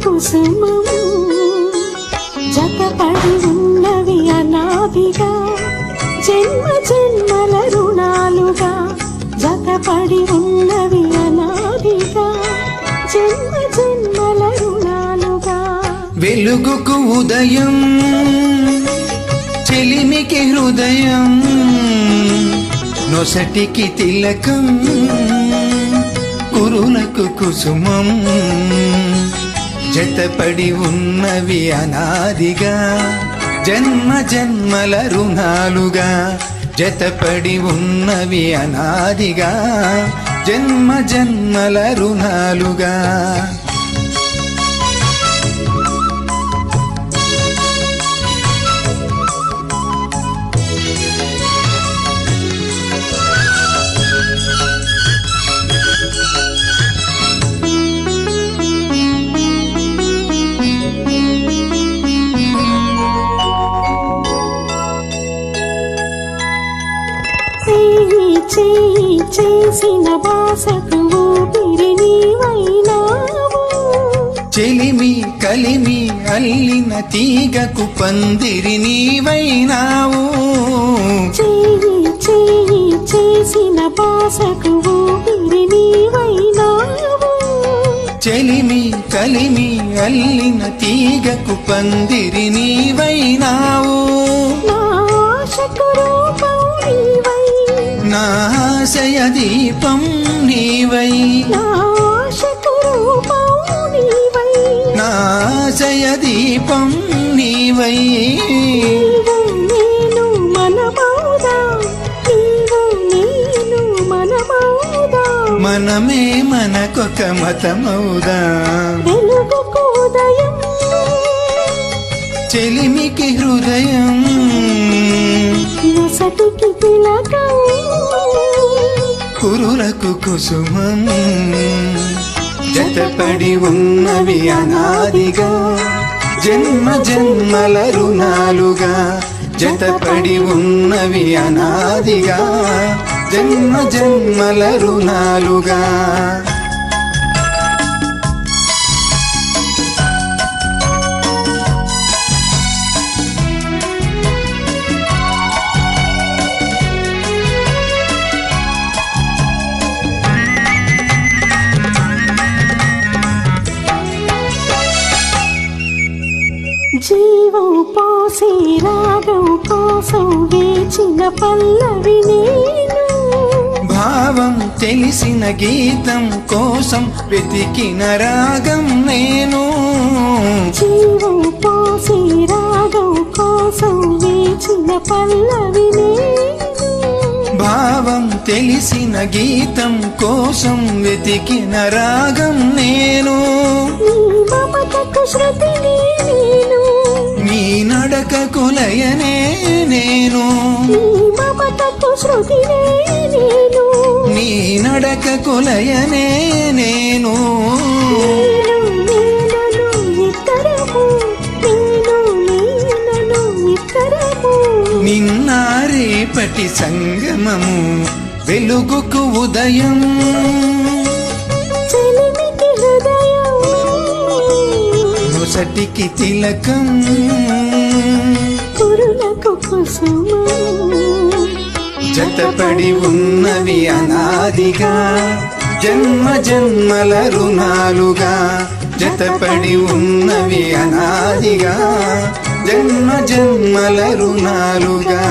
కుసుమము జతపడి ఉన్నవి అనాదిగా జన్మ జన్మల రుణాలుగా జతపడి ఉన్నవి అనాదిగా జన్మ జన్మల రుణాలుగా వెలుగుకు ఉదయం చెలిమికి హృదయం నొసటికి తిలకం కురులకు కుసుమం జతపడి ఉన్నవి అనాదిగా జన్మ జన్మల రుణాలుగా జతపడి ఉన్నవి అనాదిగా జన్మ జన్మల రుణాలుగా చేసిన బాసకు ఊపిరి నీవైనావు చెలిమి కలిమి అల్లిన తీగకు పందిరి నీవైనావు చేసిన బాసకు ఊపిరి నీవైనావు చెలిమి కలిమి అల్లిన తీగకు పందిరి నీవైనావు నాశయ దీపం నీవై నాశయ దీపం నీవై నేను మనమౌదా నేను మనమౌదా మనమే మనకొక మతమౌదా వెలుగుకు ఉదయం చెలిమికి హృదయం నొసటికి తిలకం కురులకు కుసుమం జతపడి ఉన్నవి అనాదిగా జన్మ జన్మల రుణాలుగా జతపడి ఉన్నవి అనాదిగా జన్మ జన్మల రుణాలుగా జీవం పోసి రాగం కోసం వేచిన పల్లవి నేను భావం తెలిసిన గీతం కోసం వెతికిన రాగం నేను జీవం పోసి రాగం కోసం వేచిన పల్లవి నేను భావం తెలిసిన గీతం కోసం వెతికిన రాగం నేను నీ మమతకు శృతిని నేను నీ నడకకు లయనే నేను నీ మమతకు శృతిని నేను నీ నడకకు లయనే నేను నిన్న రేపటి సంగమము వెలుగుకు ఉదయం చెలిమికి హృదయం నొసటికి తిలకం కురులకు కుసుమం జతపడి ఉన్నవి అనాదిగా జన్మ జన్మల రుణాలుగా జతపడి ఉన్నవి అనాదిగా జన్మ జన్మల రుణాలుగా